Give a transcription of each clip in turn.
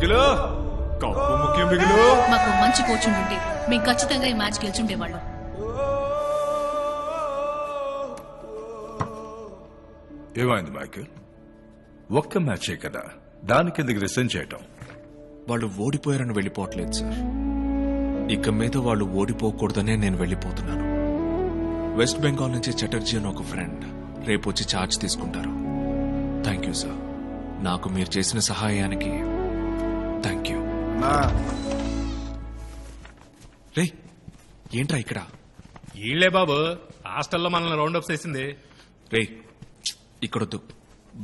బిగులు cup ముఖ్యం బిగులు. మాకు మంచి కోచ్ ఉంటే మేము ఖచ్చితంగా ఈ మ్యాచ్ గెలిచుండేవాళ్ళం. ఏమైంది మైకేల్? ఒక్క మ్యాచే కదా, దానికి ఎందుకు రిసైన్ చేయటం? వాళ్ళు ఓడిపోయారని వెళ్ళిపోవట్లేదు సార్. ఇక మీద వాళ్ళు ఓడిపోకూడదనే నేను వెళ్ళిపోతున్నాను. వెస్ట్ బెంగాల్ నుంచి చటర్జీ అని ఒక ఫ్రెండ్ రేపు వచ్చి ఛార్జ్ తీసుకుంటారు. Thank you sir. నాకు మీరు చేసిన సహాయానికి థ్యాంక్ యూ. రే ఏంట్రా ఇక్కడ? ఈళ్లే బాబు హాస్టల్లో మనల్ని రౌండప్ చేసింది. రే ఇక్కడొద్దు,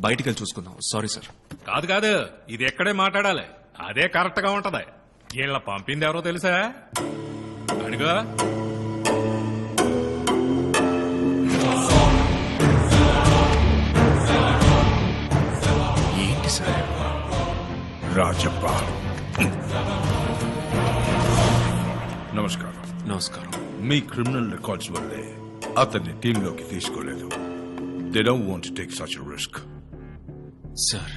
బయటికి వెళ్ళి చూసుకుందాం. Sorry sir. కాదు కాదు, ఇది ఎక్కడే మాట్లాడాలి, అదే కరెక్ట్ గా ఉంటది. వీళ్ళ పంపింది ఎవరో తెలుసా? అడుగు. ఏంటి సార్? రాజప్ప. నమస్కారం. నమస్కారం. మీ క్రిమినల్ రికార్డ్స్ వల్లే అతన్ని టీంలోకి తీసుకోలేదు. They don't want to take such a risk. Sir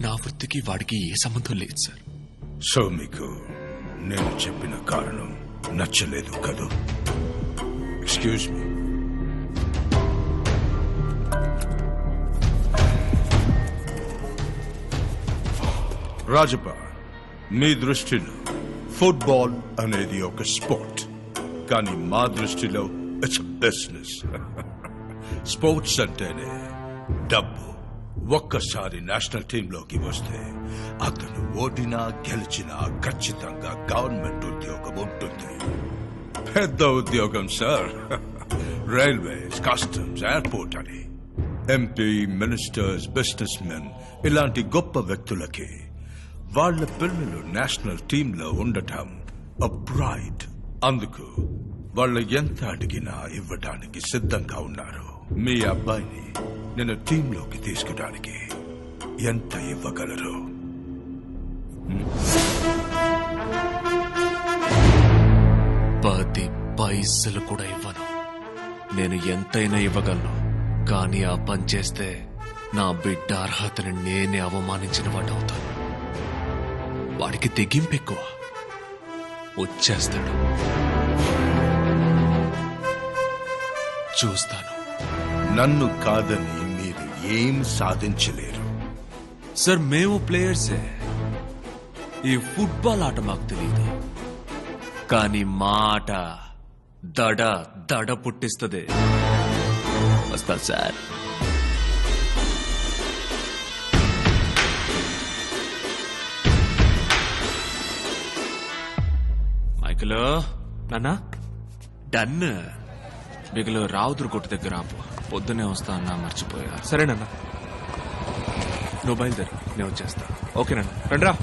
నా వృత్తికి వాడికి ఏ సంబంధం లేదు సార్. సో మీకు నేను చెప్పిన కారణం నచ్చలేదు కదూ? Excuse me. రాజప్ప, మీ దృష్టిలో ఫుట్బాల్ అనేది ఒక స్పోర్ట్, కానీ మా దృష్టిలో ఇట్స్ బిజినెస్. స్పోర్ట్స్ అంటేనే డబ్బు. ఒక్కసారి నేషనల్ టీంలోకి వస్తే అతను ఓడినా గెలిచినా ఖచ్చితంగా గవర్నమెంట్ ఉద్యోగం ఉంటుంది. పెద్ద ఉద్యోగం సార్. రైల్వేస్, కస్టమ్స్, ఎయిర్పోర్ట్ అని. ఎంపీ, మినిస్టర్స్, బిజినెస్ మెన్ ఇలాంటి గొప్ప వ్యక్తులకి వాళ్ళ పిల్లలు నేషనల్ టీంలో ఉండటం అ ప్రైడ్. అందుకు వాళ్ళు ఎంత అడిగినా ఇవ్వడానికి సిద్ధంగా ఉన్నారు. మీ అబ్బాయిని నేను టీంలోకి తీసుకోవడానికి ఎంత ఇవ్వగలరు? 10 పైసలు కూడా ఇవ్వను. నేను ఎంతైనా ఇవ్వగలను, కానీ ఆ పని చేస్తే నా బిడ్డ అర్హతని నేనే అవమానించిన వాడవుతాను. వాడికి తెగింపు ఎక్కువ, వచ్చేస్తాడు. చూస్తాను. నన్ను కాదని మీరు ఏం సాధించలేరు. సార్ మేము ప్లేయర్సే. ఈ ఫుట్బాల్ ఆట మాకు తెలియదు, కానీ మా ఆట దడ దడ పుట్టిస్తుంది. వస్తా సార్. మైకిల్ నాన్న డన్. బిగులు రావుదురు కొట్టు దగ్గర ఆపు. పొద్దునే వస్తా అన్నా, మర్చిపోయా. సరేనన్నా, నువ్వు బయలుదేరు, నేను వచ్చేస్తా. ఓకేనన్నా, రండిరా.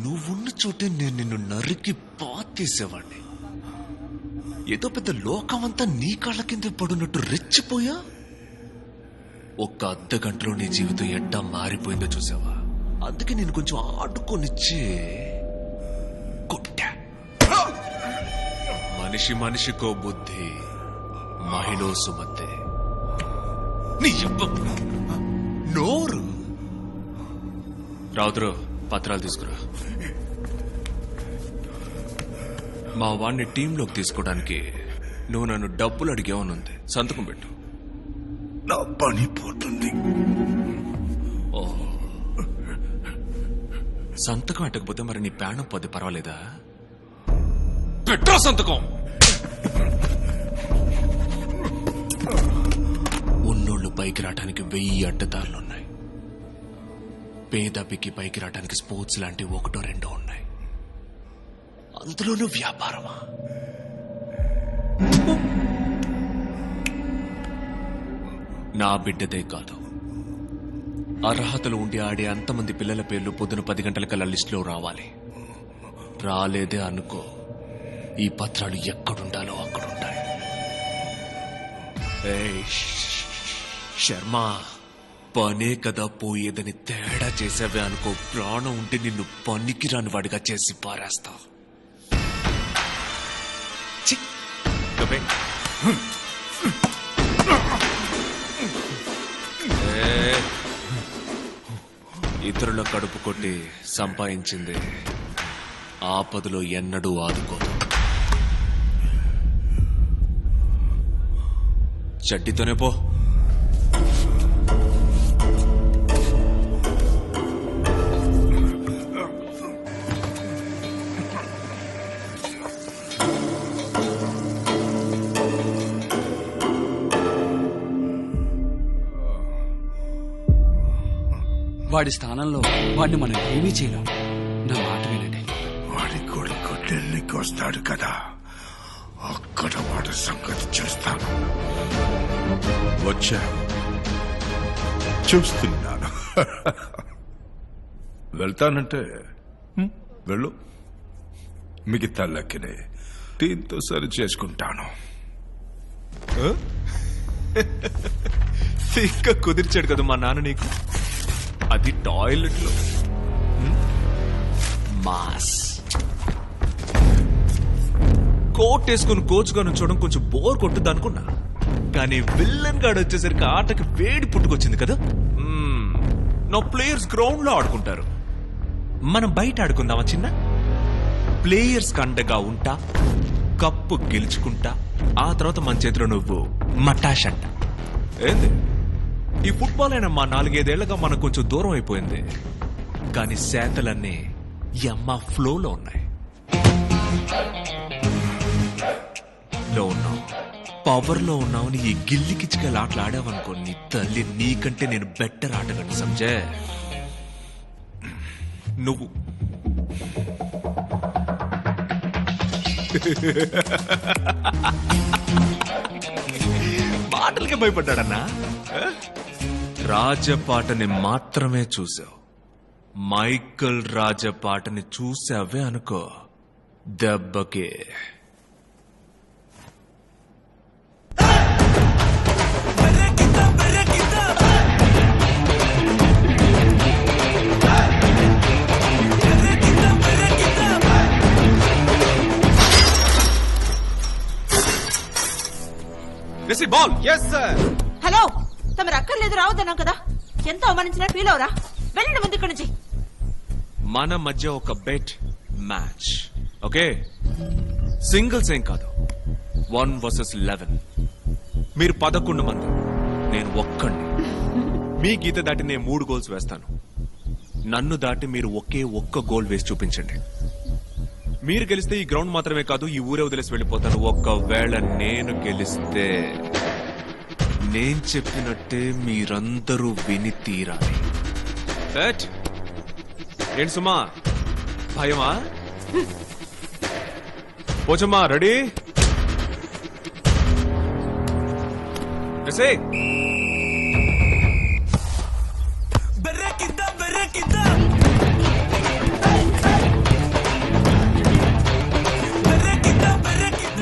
నువ్వున్న చోటే నేను నిన్ను నరికి పాతేసేవాడిని. ఏదో పెద్ద లోకమంతా నీ కాళ్ళ కింద పడున్నట్టు రెచ్చిపోయా. ఒక్క అర్ధ గంటలో నీ జీవితం ఎట్టా మారిపోయిందో చూసావా? అందుకే నేను కొంచెం ఆడుకొనిచ్చి కొట్టా. మనిషి మనిషికో బుద్ధి, మహిళో సుమతే. నీ నోరు. రావుతురు, పత్రాలు తీసుకురా. మా వాడిని టీంలోకి తీసుకోవడానికి నువ్వు నన్ను డబ్బులు అడిగేవనుంది. సంతకం పెట్టు. నా పని పోతుంది. ఓ, సంతకం పెట్టకపోతే మరి నీ ప్రాణం పోతే పర్వాలేదా? పెట్టా సంతకం. ఉన్నోళ్ళు పైకి రావడానికి 1000 అడ్డదారులున్నాయి. పేదపికి పైకి రావడానికి స్పోర్ట్స్ లాంటి 1-2 ఉన్నాయి. అందులోనూ వ్యాపారమా? నా బిడ్డదే కాదు, అర్హతలు ఉండి ఆడే అంతమంది పిల్లల పేర్లు పొద్దున 10 గంటలకల్లా లిస్టులో రావాలి. రాలేదే అనుకో, ఈ పత్రాలు ఎక్కడుండాలో అక్కడుంటాయి. ఏయ్, శర్మ, పనే కదా పోయేదని తేడా చేసావే అనుకో, ప్రాణం ఉంటే నిన్ను పనికిరాని వాడిగా చేసి పారేస్తా. ఛీ! గబే. ఇతరుల కడుపు కొట్టి సంపాదించింది ఆపదలో ఎన్నడూ ఆదుకోదు. చడ్డీతోనే పో. వాడి స్థానంలో వాడిని మనం ఏమీ చేయలేం. నా మాట వినండి. వాడి కొడుకు ఢిల్లీకి వస్తాడు కదా, అక్కడ వాడి సంగతి చేస్తాను. వచ్చా, చూస్తున్నాను. వెళ్తానంటే వెళ్ళు, మిగతా లెక్కనే దీంతో సరి చేసుకుంటాను. ఇంకా కుదిర్చాడు కదా మా నాన్న నీకు, అది టాయిలెట్ లో. మాస్ కోట్ వేసుకుని కోచ్ గా నుంచోవడం కొంచెం బోర్ కొట్టుద్ది అనుకున్నా, కానీ విల్లన్ గాడు వచ్చేసరికి ఆటకి వేడి పుట్టుకొచ్చింది కదా. నా ప్లేయర్స్ గ్రౌండ్ లో ఆడుకుంటారు, మనం బయట ఆడుకుందామా చిన్న? ప్లేయర్స్ కండగా ఉంటా, కప్పు గెలుచుకుంటా, ఆ తర్వాత మన చేతిలో నువ్వు మటాష్ అంట. ఏంది ఈ ఫుట్బాల్ అయినా మా 4-5 ఏళ్లుగా మనకు కొంచెం దూరం అయిపోయింది, కానీ శాతలన్నీ అమ్మ ఫ్లోలో ఉన్నాయి. లో ఉన్నావు, పవర్ లో ఉన్నావు. ఈ గిల్లి కిచ్చికలు ఆటలు ఆడావనుకో, నీ తల్లి నీకంటే నేను బెటర్ ఆటగాను. సంజే, నువ్వు మాటలకే భయపడ్డాడన్నా. రాజపాటని మాత్రమే చూసావు, మైకల్ రాజపాటని చూసావే అనుకో, దెబ్బకే. బాల్. Yes sir. హలో, తమరు అక్కర్లేదు రావద్దన్నాం కదా, ఎంత అవమానించినా ఫీల్ అవరా? వెళ్ళండి ముందు ఇక్కడి నుంచి. మన మధ్య ఒక బెట్ మ్యాచ్, ఓకే? సింగిల్స్ ఏం కాదు, 1 vs 11. మీరు 11 మంది, నేను ఒక్కడిని. మీ గీత దాటి నేను 3 గోల్స్ వేస్తాను. నన్ను దాటి మీరు ఒకే ఒక్క గోల్ వేసి చూపించండి. మీరు గెలిస్తే ఈ గ్రౌండ్ మాత్రమే కాదు, ఈ ఊరే వదిలేసి వెళ్ళిపోతాను. ఒకవేళ నేను గెలిస్తే నేను చెప్పినట్టే మీరందరూ విని తీరాలి. ఏంటి సుమా, భయమా? పోచమ్మా, రెడీ?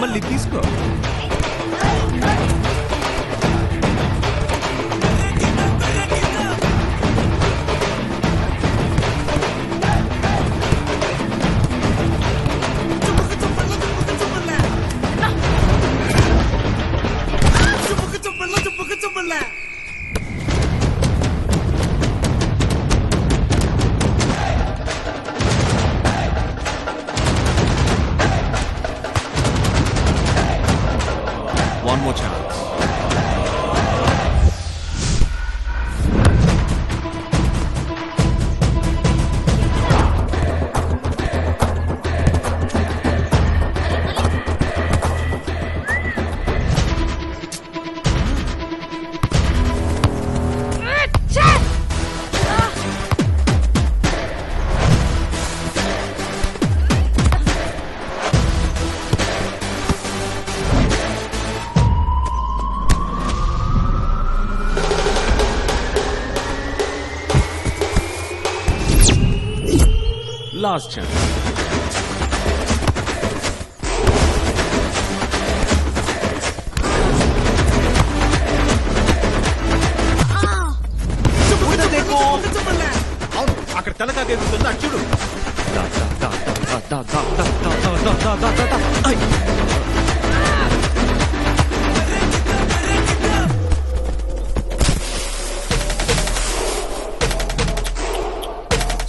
మళ్ళీ తీసుకో. Last chance. అవును అక్కడ తెల్లగా ఎదుగుతుంది అటు చూడు.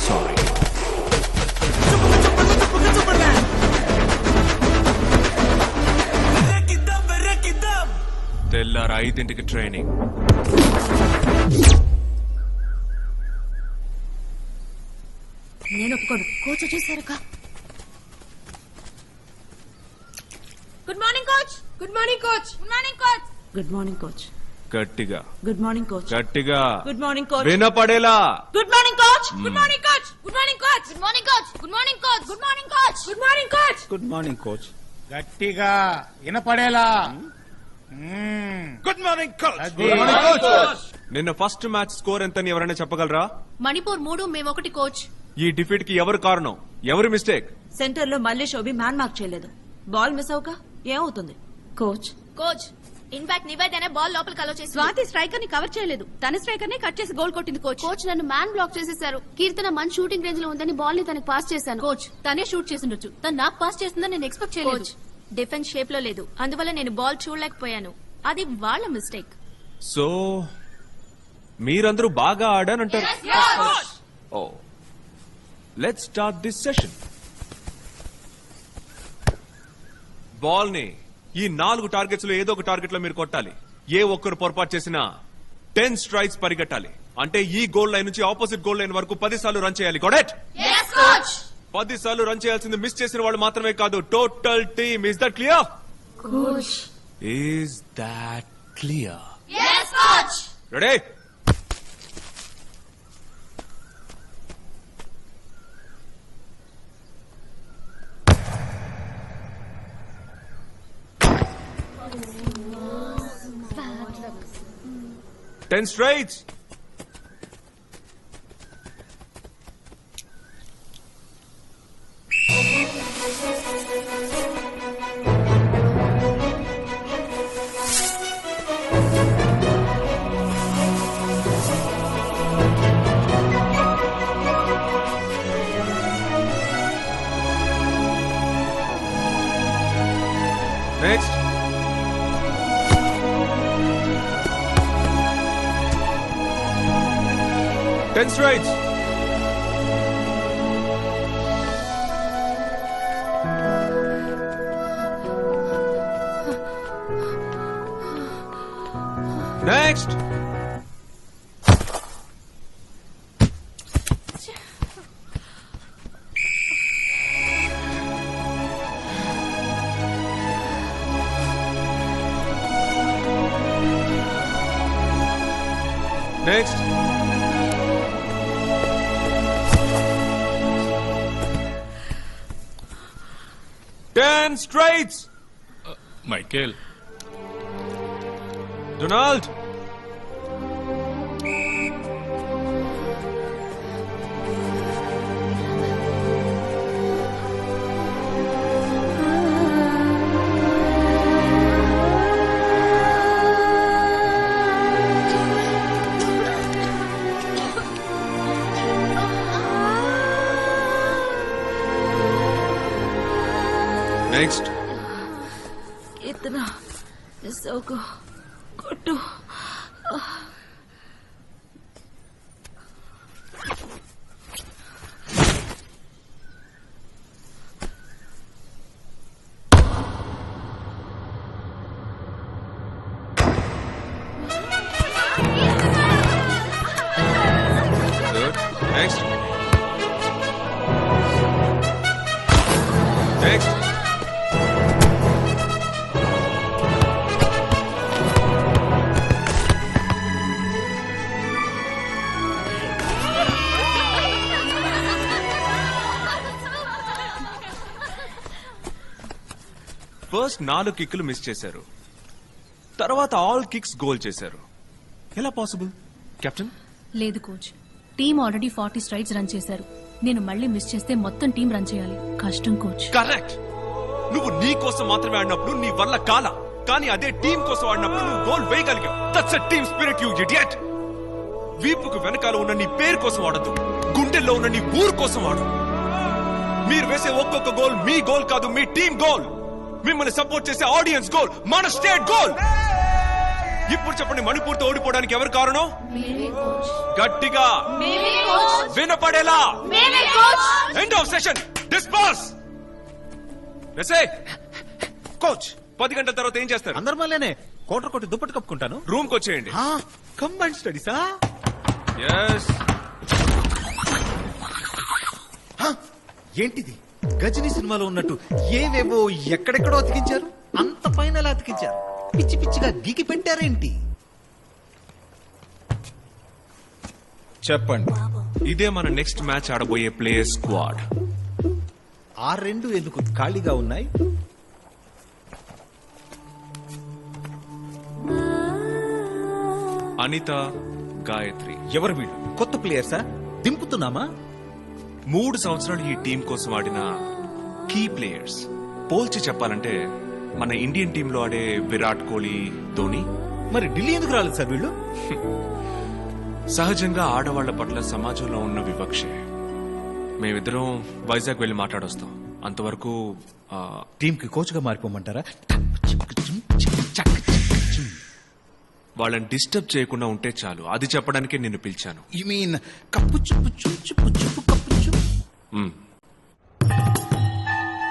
సారీ. తెల్లారు 5ంటికి ట్రైనింగ్. నేను ఒప్పుకోను. కోచ్ వచ్చేసారక్క. Good morning coach. Good morning coach. Good morning coach. Good morning coach. గట్టిగా గుడ్ మార్నింగ్ కోచ్. గట్టిగా గుడ్ మార్నింగ్ కోచ్. వినపడేలా. Good morning coach. Good morning coach. Good morning coach. Good morning coach. Good morning coach. Good morning coach. Good morning coach. Good morning coach. గట్టిగా వినపడేలా. Good morning coach. నిన్న first match score ఎంతని ఎవరైనా చెప్పగలరా? మణిపూర్ 3 మేము 1 coach. ఈ defeat కి ఎవరు కారణం? ఎవరి మిస్టేక్? సెంటర్ లో మళ్ళీ శోభి మ్యాన్ మార్క్ చేయలేదు. బాల్ మిస్ అవుక ఏమవుతుంది? కోచ్. కోచ్ ఇన్ఫాక్ట్ నివేదనే బాల్ లోపలికి అలో చేసి స్వాతి స్ట్రైకర్ ని కవర్ చేయలేదు. తన స్ట్రైకర్ ని కట్ చేసి గోల్ కొట్టింది కోచ్. కోచ్ నన్ను మ్యాన్ బ్లాక్ చేసేశారు. కీర్తన మంచి షూటింగ్ రేంజ్ లో ఉందని బాల్ ని తనకి పాస్ చేశాను. కోచ్ తనే షూట్ చేసిండొచ్చు, తను నాకు పాస్ చేస్తుందని నేను ఎక్స్పెక్ట్ చేయలేదు. డిఫెన్స్ షేప్ లో లేదు, అందువల్ల నేను బాల్ చూడలేకపోయాను. అది వాళ్ళ మిస్టేక్. సో మీరందరూ బాగా ఆడానంటారు. Oh let's start this session. Ball ని ఈ 4 టార్గెట్స్ లో ఏదో ఒక టార్గెట్ లో మీరు కొట్టాలి. ఏ ఒక్కరు పొరపాటు చేసినా 10 స్ట్రైక్స్ పరిగెట్టాలి. అంటే ఈ గోల్ లైన్ నుంచి ఆపోజిట్ గోల్ లైన్ వరకు 10 సార్లు రన్ చేయాలి. కొడెట్ 10 సార్లు రన్ చేయాల్సింది. మిస్ చేసిన వాళ్ళు మాత్రమే కాదు, total team. Is that clear? Is that clear? Ready? Ten straights. Next. Ten straights. Next. Next. Ten straights. Michael Donald. Next. इतना को కొట్టు. Good. Next. Next. ఫస్ట్ 4 కిక్లు మిస్ చేశారు, తర్వాత ఆల్ కిక్స్ గోల్ చేశారు. ఎలా పాసిబుల్ కెప్టెన్? లేదు coach, team already 40 strides run చేశారు. నేను మళ్ళీ మిస్ చేస్తే మొత్తం టీం రన్ చేయాలి. కష్టం కోచ్. కరెక్ట్. నువ్వు నీ కోసం మాత్రమే ఆడినప్పుడు నీ వల్ల కాల, కానీ అదే టీం కోసం ఆడినప్పుడు నువ్వు గోల్ వేయగలిగావు. That's a team spirit you idiot. వీపుకు వెనకాల ఉన్న నీ పేరు కోసం ఆడద్దు, గుండెల్లో ఉన్న నీ ఊరు కోసం ఆడు. మీరు వేసే ఒక్కొక్క గోల్ మీ గోల్ కాదు, మీ టీం గోల్. మిమ్మల్ని సపోర్ట్ చేసే ఆడియన్స్ గోల్, మన స్టేట్ గోల్. ఇప్పుడు చెప్పండి, మణిపూర్తో ఓడిపోవడానికి ఎవరు కారణం? గట్టిగా వినపడేలా. End of session. Disperse. Coach 10 గంటల తర్వాత ఏం చేస్తారు? అందరి మళ్ళీనే కోటర్ కొట్టి దుప్పటి కప్పుకుంటాను. రూమ్ కి వచ్చేయండి. కంబైన్ స్టడీసా? ఎస్. ఏంటిది? గజనీ సినిమాలో ఉన్నట్టు ఏవేవో ఎక్కడెక్కడో అతికించారు. అంత పైన ఎలా అతికించారు? పిచ్చి పిచ్చిగా గీకి పెట్టారేంటి? చెప్పండి. ఇదే మన నెక్స్ట్ మ్యాచ్ ఆడబోయే ప్లేయర్ స్క్వాడ్. ఆ రెండు ఎందుకు ఖాళీగా ఉన్నాయి? అనిత, గాయత్రి. ఎవరు వీళ్ళు? కొత్త ప్లేయర్సా? దింపుతున్నామా? 3 సంవత్సరాలు ఈ టీం కోసం ఆడిన కీ ప్లేయర్స్. పోల్చి చెప్పాలంటే మన ఇండియన్ టీంలో ఆడే విరాట్ కోహ్లీ, ధోని. మరి ఢిల్లీ ఎందుకు రాలేదు సార్ వీళ్ళు? సహజంగా ఆడవాళ్ల పట్ల సమాజంలో ఉన్న వివక్షే. మేమిద్దరం వైజాగ్ వెళ్లి మాట్లాడొస్తాం. అంతవరకు టీం కి కోచ్ గా మారిపోమంటారా? వాళ్ళని డిస్టర్బ్ చేయకుండా ఉంటే చాలు. అది చెప్పడానికే నిన్ను పిలిచాను. యు మీన్ కప్పు చుప్పు చుప్పు చుప్పు కప్పు చుప్పు.